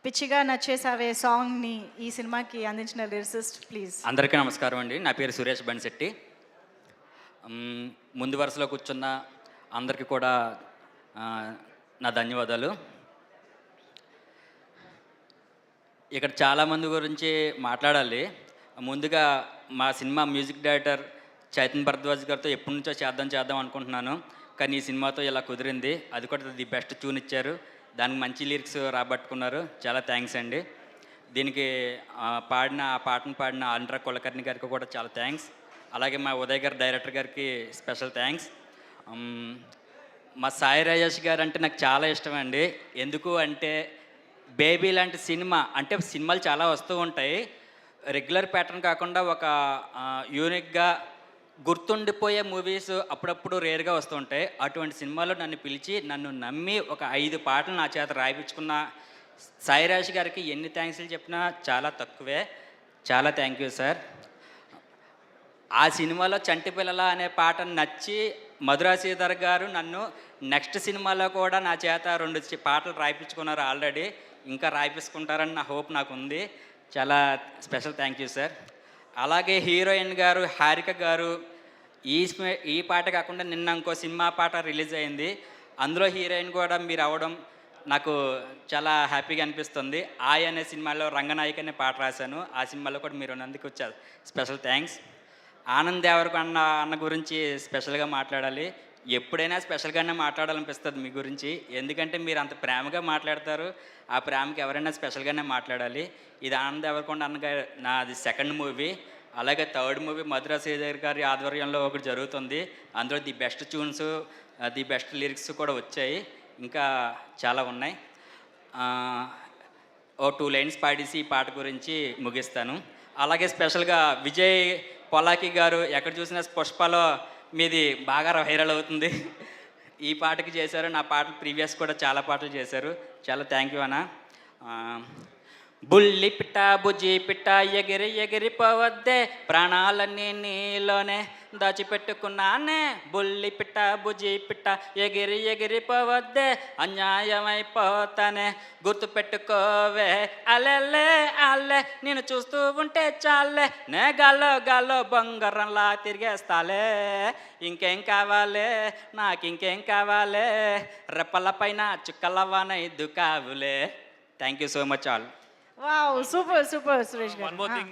పిచ్చిగా నచ్చేసావే సాంగ్ని ఈ సినిమాకి అందించిన లిరిసిస్ట్ ప్లీజ్. అందరికీ నమస్కారం అండి. నా పేరు సురేష్ బన్శెట్టి. ముందు వరుసలో కూర్చున్న అందరికీ కూడా నా ధన్యవాదాలు. ఇక్కడ చాలామంది గురించి మాట్లాడాలి. ముందుగా మా cinema music director Chaitan Bharadwaj గారితో ఎప్పటి నుంచో చేద్దాం అనుకుంటున్నాను. కానీ ఈ సినిమాతో ఇలా కుదిరింది. అది కూడా ది బెస్ట్ ట్యూన్ ఇచ్చారు. దానికి మంచి లిరిక్స్ రాబట్టుకున్నారు. చాలా థ్యాంక్స్ అండి. దీనికి పాటను పాడిన ఆంధ్ర కులకర్ణి గారికి కూడా చాలా థ్యాంక్స్. అలాగే మా ఉదయ్ గారు డైరెక్టర్ గారికి స్పెషల్ థ్యాంక్స్. మా సాయి రాజేష్ గారు అంటే నాకు చాలా ఇష్టం అండి. ఎందుకు అంటే బేబీ లాంటి సినిమా అంటే సినిమాలు చాలా వస్తూ ఉంటాయి. రెగ్యులర్ ప్యాటర్న్ కాకుండా ఒక యూనిక్గా గుర్తుండిపోయే మూవీస్ అప్పుడప్పుడు రేర్గా వస్తూ ఉంటాయి. అటువంటి సినిమాలో నన్ను పిలిచి నన్ను నమ్మి ఒక 5 పాటలు నా చేత రాయించుకున్న సాయిరాజ్ గారికి ఎన్ని థ్యాంక్స్లు చెప్పినా చాలా తక్కువే. చాలా థ్యాంక్ యూ సార్. ఆ సినిమాలో చంటి పిల్లల అనే పాట నచ్చి మధురా శ్రీధర్ గారు నన్ను నెక్స్ట్ సినిమాలో కూడా నా చేత 2 పాటలు రాయించుకున్నారు ఆల్రెడీ. ఇంకా రాయిపించుకుంటారని నా హోప్ నాకు ఉంది. చాలా స్పెషల్ థ్యాంక్ యూ సార్. అలాగే హీరోయిన్ గారు హారిక గారు ఈ పాట కాకుండా నిన్న ఇంకో సినిమా పాట రిలీజ్ అయింది. అందులో హీరోయిన్ కూడా మీరు అవ్వడం నాకు చాలా హ్యాపీగా అనిపిస్తుంది. ఆయ్ అనే సినిమాలో రంగనాయక్ అనే పాట రాశాను. ఆ సినిమాలో కూడా మీరు ఉన్నందుకు స్పెషల్ థ్యాంక్స్. ఆనంద్ దేవరకొండ అన్న గురించి స్పెషల్గా మాట్లాడాలి. ఎప్పుడైనా స్పెషల్గానే మాట్లాడాలనిపిస్తుంది మీ గురించి. ఎందుకంటే మీరు అంత ప్రేమగా మాట్లాడతారు. ఆ ప్రేమకి ఎవరైనా స్పెషల్గానే మాట్లాడాలి. ఇది ఆనంద్ దేవరకొండ అన్నగారు నాది 2nd మూవీ. అలాగే 3rd మూవీ మధురా శ్రీధర్ గారి ఆధ్వర్యంలో ఒకటి జరుగుతుంది. అందులో the best tunes, the best lyrics కూడా వచ్చాయి. ఇంకా చాలా ఉన్నాయి. ఓ 2 లైన్స్ పాడేసి ఈ పాట గురించి ముగిస్తాను. అలాగే స్పెషల్గా విజయ్ పొలాకి గారు ఎక్కడ చూసినా పుష్పలో మీది బాగా వైరల్ అవుతుంది. ఈ పాటకి చేశారు. నా పాటలు ప్రీవియస్ కూడా చాలా పాటలు చేశారు. చాలా థ్యాంక్ యూ అన్న. బుల్లి పిట్ట బుజ్జి పిట్ట ఎగిరి ఎగిరిపోవద్దే, ప్రాణాలన్నీ నీలోనే దాచిపెట్టుకున్నానే. బుల్లి పిట్ట బుజ్జి పిట్ట ఎగిరి ఎగిరిపోవద్దే, అన్యాయమైపోతానే గుర్తుపెట్టుకోవే. అల్లెల్లే అల్లే నేను చూస్తూ ఉంటే చాలే, నే గాల్లో గాల్లో బొంగరంలా తిరిగేస్తాలే. ఇంకేం కావాలే నాకు ఇంకేం కావాలే, రెప్పల పైన చుక్కలవ్వనై దుకావులే. Thank you so much all. Wow, super super Suresh garu. One more thing,